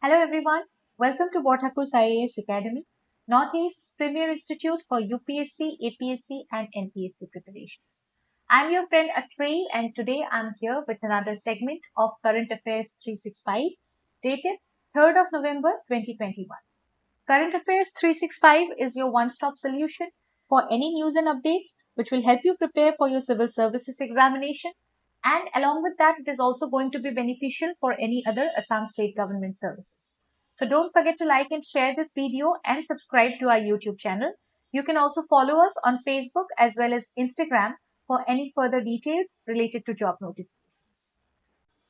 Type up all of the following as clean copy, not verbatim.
Hello everyone, welcome to Bhattakur's IAS Academy, Northeast's premier institute for UPSC, APSC and NPSC preparations. I'm your friend Atril and today I'm here with another segment of Current Affairs 365 dated 3rd of November 2021. Current Affairs 365 is your one-stop solution for any news and updates which will help you prepare for your civil services examination, and along with that it is also going to be beneficial for any other Assam state government services. So don't forget to like and share this video and subscribe to our YouTube channel. You can also follow us on Facebook as well as Instagram for any further details related to job notifications.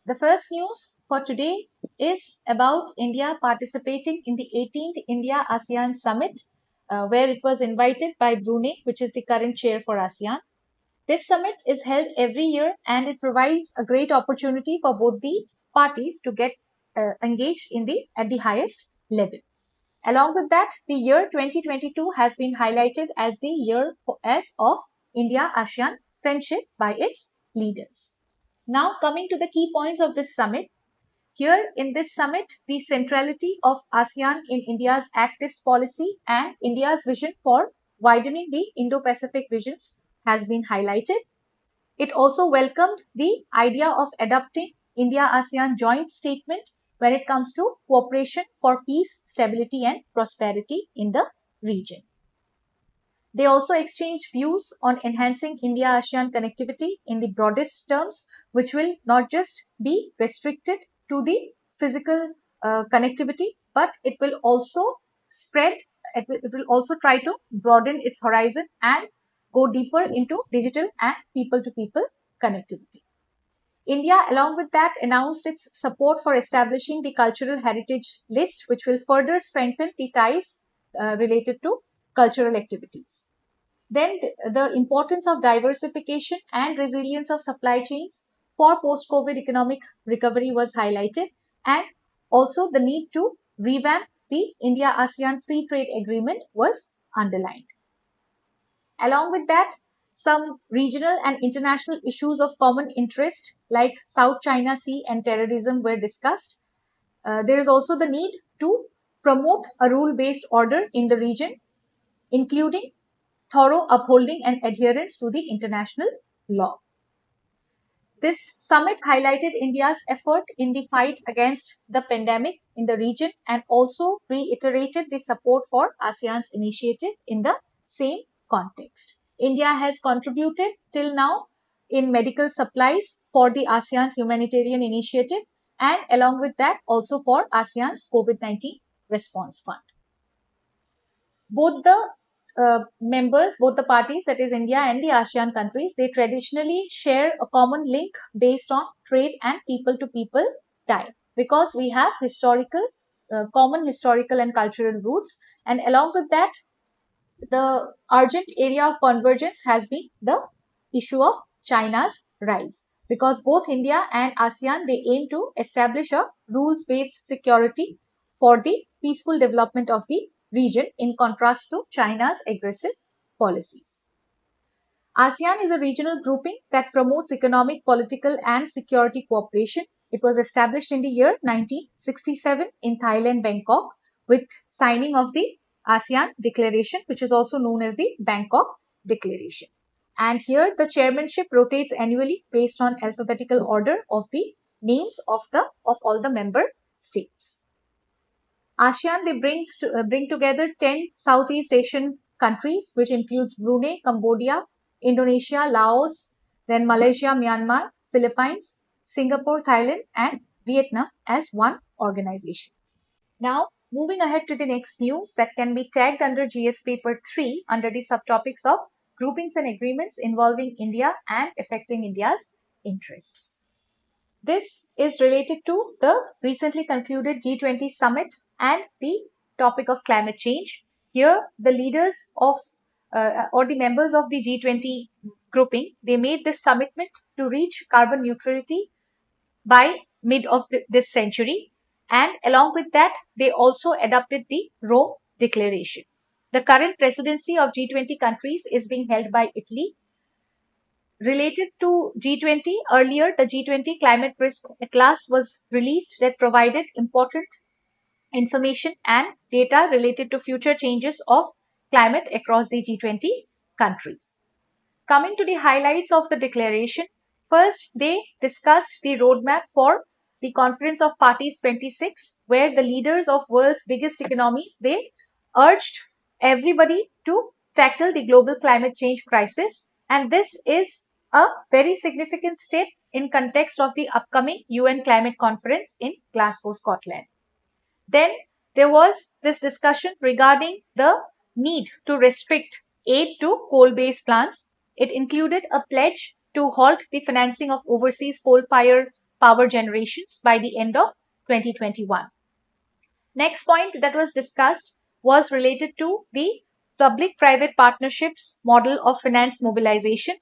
The first news for today is about India participating in the 18th India ASEAN Summit, where it was invited by Brunei, which is the current chair for ASEAN. This summit is held every year and it provides a great opportunity for both the parties to get engaged at the highest level. Along with that, the year 2022 has been highlighted as the year of India ASEAN friendship by its leaders. Now coming to the key points of this summit. Here in this summit, the centrality of ASEAN in India's Act East policy and India's vision for widening the Indo-Pacific visions has been highlighted. It also welcomed the idea of adopting India-ASEAN joint statement when it comes to cooperation for peace, stability and prosperity in the region. They also exchanged views on enhancing India-ASEAN connectivity in the broadest terms, which will not just be restricted to the physical connectivity, but it will also spread, it will also try to broaden its horizon and go deeper into digital and people-to-people connectivity. India, along with that, announced its support for establishing the Cultural Heritage List, which will further strengthen the ties related to cultural activities. Then the importance of diversification and resilience of supply chains for post-COVID economic recovery was highlighted, and also the need to revamp the India-ASEAN Free Trade Agreement was underlined. Along with that, some regional and international issues of common interest like South China Sea and terrorism were discussed. There is also the need to promote a rule-based order in the region, including thorough upholding and adherence to the international law. This summit highlighted India's effort in the fight against the pandemic in the region and also reiterated the support for ASEAN's initiative in the same context. India has contributed till now in medical supplies for the ASEAN's humanitarian initiative and along with that also for ASEAN's COVID-19 response fund. Both the members, both the parties, that is India and the ASEAN countries, they traditionally share a common link based on trade and people-to-people tie because we have common historical and cultural roots, and along with that, the urgent area of convergence has been the issue of China's rise because both India and ASEAN they aim to establish a rules-based security for the peaceful development of the region in contrast to China's aggressive policies. ASEAN is a regional grouping that promotes economic, political and security cooperation. It was established in the year 1967 in Thailand, Bangkok with signing of the ASEAN Declaration, which is also known as the Bangkok Declaration. And here the chairmanship rotates annually based on alphabetical order of the names of all the member states. ASEAN they bring together 10 Southeast Asian countries, which includes Brunei, Cambodia, Indonesia, Laos, then Malaysia, Myanmar, Philippines, Singapore, Thailand, and Vietnam as one organization. Now, moving ahead to the next news that can be tagged under GS paper 3 under the subtopics of groupings and agreements involving India and affecting India's interests. This is related to the recently concluded G20 summit and the topic of climate change. Here, the leaders of or the members of the G20 grouping, they made this commitment to reach carbon neutrality by mid of this century, and along with that they also adopted the Rome Declaration. The current presidency of G20 countries is being held by Italy. Related to G20, earlier the G20 Climate Risk Atlas was released that provided important information and data related to future changes of climate across the G20 countries. Coming to the highlights of the declaration, first they discussed the roadmap for the Conference of Parties 26, where the leaders of world's biggest economies, they urged everybody to tackle the global climate change crisis, and this is a very significant step in context of the upcoming UN climate conference in Glasgow, Scotland. Then there was this discussion regarding the need to restrict aid to coal-based plants. It included a pledge to halt the financing of overseas coal-fired power generations by the end of 2021. Next point that was discussed was related to the public-private partnerships model of finance mobilization.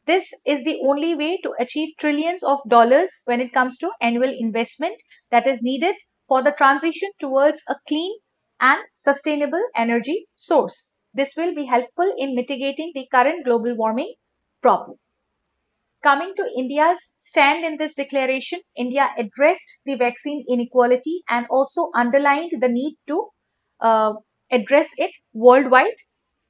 This is the only way to achieve trillions of dollars when it comes to annual investment that is needed for the transition towards a clean and sustainable energy source. This will be helpful in mitigating the current global warming problem. Coming to India's stand in this declaration, India addressed the vaccine inequality and also underlined the need to uh, address it worldwide.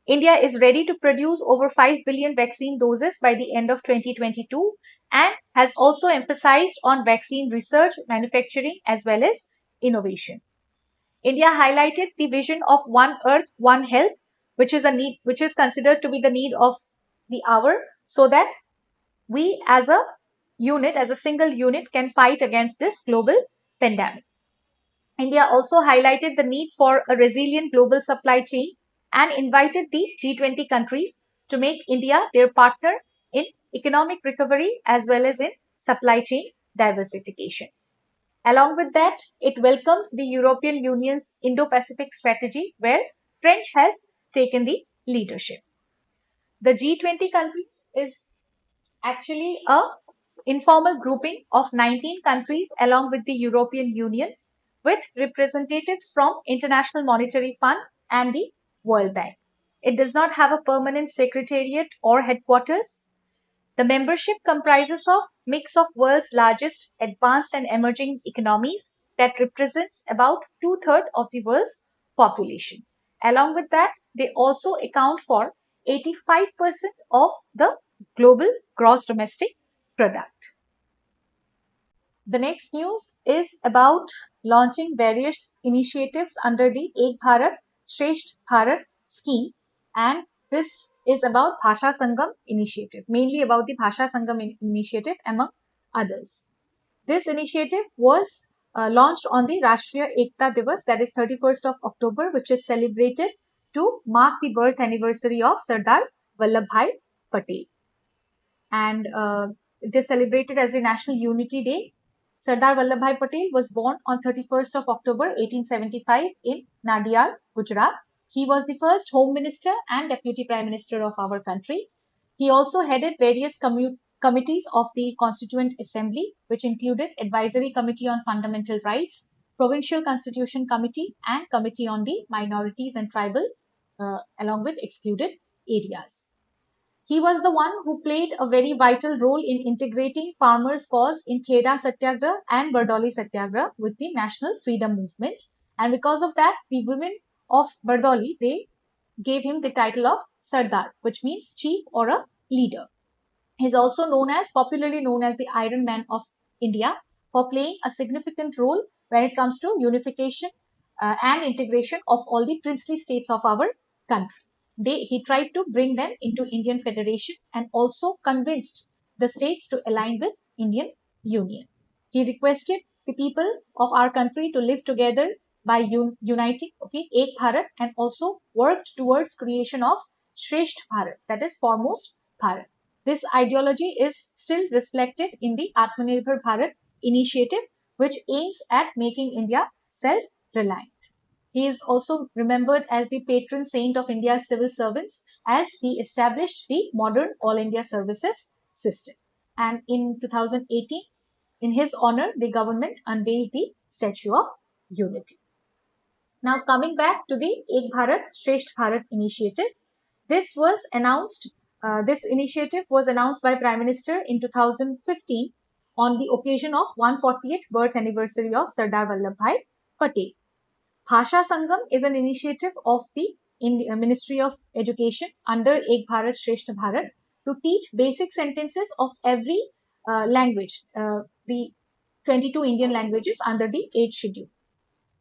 India is ready to produce over 5 billion vaccine doses by the end of 2022 and has also emphasized on vaccine research, manufacturing as well as innovation. India highlighted the vision of One Earth, One Health, which is a need, which is considered to be the need of the hour, so that we as a unit, as a single unit, can fight against this global pandemic. India also highlighted the need for a resilient global supply chain and invited the G20 countries to make India their partner in economic recovery as well as in supply chain diversification. Along with that, it welcomed the European Union's Indo-Pacific strategy, where French has taken the leadership. The G20 countries is actually a informal grouping of 19 countries along with the European Union, with representatives from International Monetary Fund and the World Bank. It does not have a permanent secretariat or headquarters. The membership comprises of mix of world's largest advanced and emerging economies that represents about two-thirds of the world's population. Along with that, they also account for 85% of the global gross domestic product. The next news is about launching various initiatives under the Ek Bharat Shresth Bharat scheme, and this is about Bhasha Sangam initiative, mainly about the Bhasha Sangam initiative among others. This initiative was launched on the Rashtriya Ekta Divas, that is 31st of October, which is celebrated to mark the birth anniversary of Sardar Vallabhbhai Patel. And it is celebrated as the National Unity Day. Sardar Vallabhbhai Patel was born on 31st of October 1875 in Nadiyar, Gujarat. He was the first Home Minister and Deputy Prime Minister of our country. He also headed various committees of the Constituent Assembly, which included Advisory Committee on Fundamental Rights, Provincial Constitution Committee, and Committee on the Minorities and Tribal, along with excluded areas. He was the one who played a very vital role in integrating farmers' cause in Kheda Satyagraha and Bardoli Satyagraha with the national freedom movement. And because of that, the women of Bardoli, they gave him the title of Sardar, which means chief or a leader. He is also popularly known as the Iron Man of India, for playing a significant role when it comes to unification and integration of all the princely states of our country. He tried to bring them into Indian Federation and also convinced the states to align with Indian Union. He requested the people of our country to live together by uniting, Ek Bharat, and also worked towards creation of Shresth Bharat, that is foremost Bharat. This ideology is still reflected in the Atmanirbhar Bharat initiative, which aims at making India self-reliant. He is also remembered as the patron saint of India's civil servants, as he established the modern All India Services system. And in 2018, in his honor, the government unveiled the Statue of Unity. Now coming back to the Ek Bharat Shresth Bharat initiative, this was announced. This initiative was announced by Prime Minister in 2015 on the occasion of 140th birth anniversary of Sardar Vallabhbhai Patel. Bhasha Sangam is an initiative of the Ministry of Education under Ek Bharat Shreshtha Bharat to teach basic sentences of every language, the 22 Indian languages under the 8th schedule.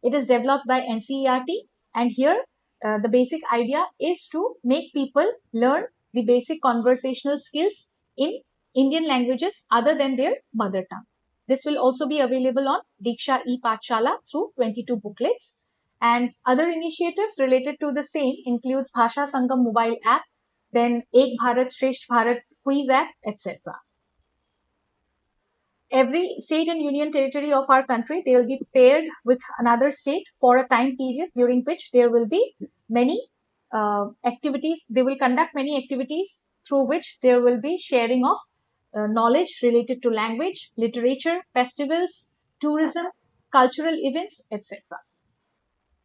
It is developed by NCERT, and here the basic idea is to make people learn the basic conversational skills in Indian languages other than their mother tongue. This will also be available on Diksha e-Pathshala through 22 booklets. And other initiatives related to the same includes Bhasha Sangam mobile app, then Ek Bharat Shreshtha Bharat quiz app, etc. Every state and union territory of our country, they will be paired with another state for a time period during which there will be many activities. They will conduct many activities through which there will be sharing of knowledge related to language, literature, festivals, tourism, cultural events, etc.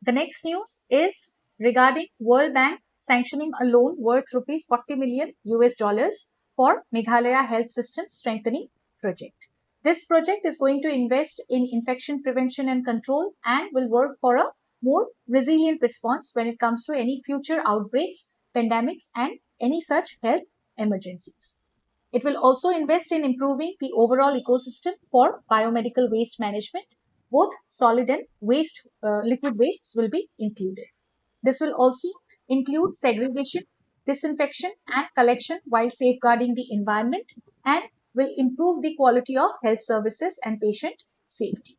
The next news is regarding World Bank sanctioning a loan worth rupees 40 million US dollars for Meghalaya Health System Strengthening Project. This project is going to invest in infection prevention and control and will work for a more resilient response when it comes to any future outbreaks, pandemics, and any such health emergencies. It will also invest in improving the overall ecosystem for biomedical waste management. Both solid and liquid wastes will be included. This will also include segregation, disinfection, and collection while safeguarding the environment, and will improve the quality of health services and patient safety.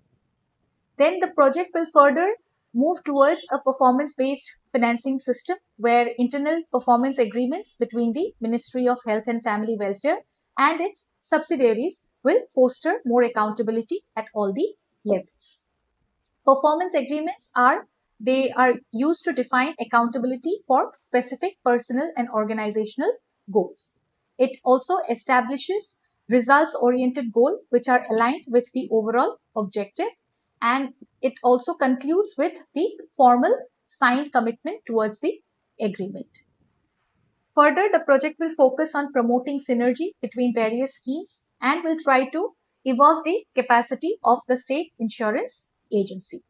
Then the project will further move towards a performance-based financing system where internal performance agreements between the Ministry of Health and Family Welfare and its subsidiaries will foster more accountability at all the levels. Performance agreements are used to define accountability for specific personal and organizational goals. It also establishes results-oriented goals which are aligned with the overall objective, and it also concludes with the formal signed commitment towards the agreement. Further, the project will focus on promoting synergy between various schemes and will try to evolve the capacity of the state insurance agency.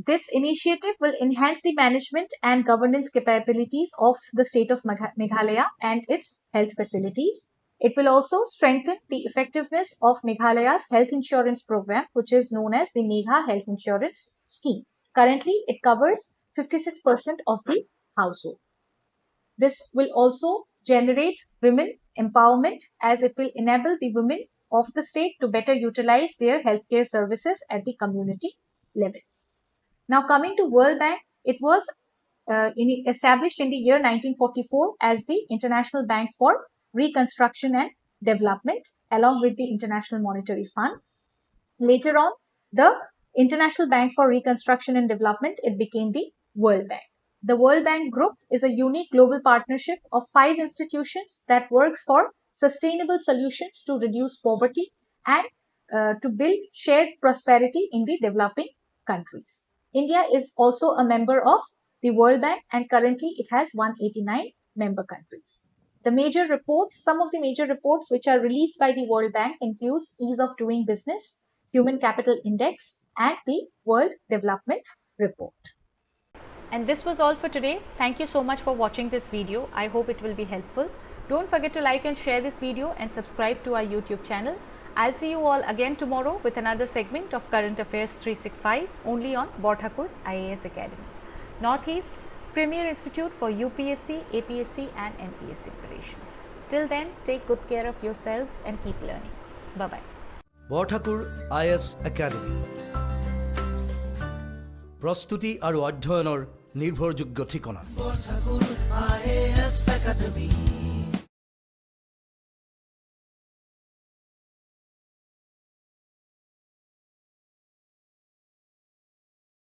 This initiative will enhance the management and governance capabilities of the state of Meghalaya and its health facilities. It will also strengthen the effectiveness of Meghalaya's health insurance program, which is known as the Megha Health Insurance Scheme. Currently, it covers 56% of the household. This will also generate women empowerment as it will enable the women of the state to better utilize their healthcare services at the community level. Now coming to World Bank, it was established in the year 1944 as the International Bank for Reconstruction and Development along with the International Monetary Fund. Later on, the International Bank for Reconstruction and Development, it became the World Bank. The World Bank Group is a unique global partnership of 5 institutions that works for sustainable solutions to reduce poverty and to build shared prosperity in the developing countries. India is also a member of the World Bank and currently it has 189 member countries. Some of the major reports which are released by the World Bank includes Ease of Doing Business, Human Capital Index, and the World Development Report. And this was all for today. Thank you so much for watching this video. I hope it will be helpful. Don't forget to like and share this video and subscribe to our YouTube channel. I'll see you all again tomorrow with another segment of Current Affairs 365 only on Borthakur's IAS Academy, Northeast's premier institute for UPSC, APSC and NPSC preparations. Till then, take good care of yourselves and keep learning. Bye-bye. Borthakur IAS Academy. প্ৰস্তুতি আৰু অধ্যয়নৰ নিৰ্ভৰযোগ্য ঠিকনা। Borthakur IAS Academy।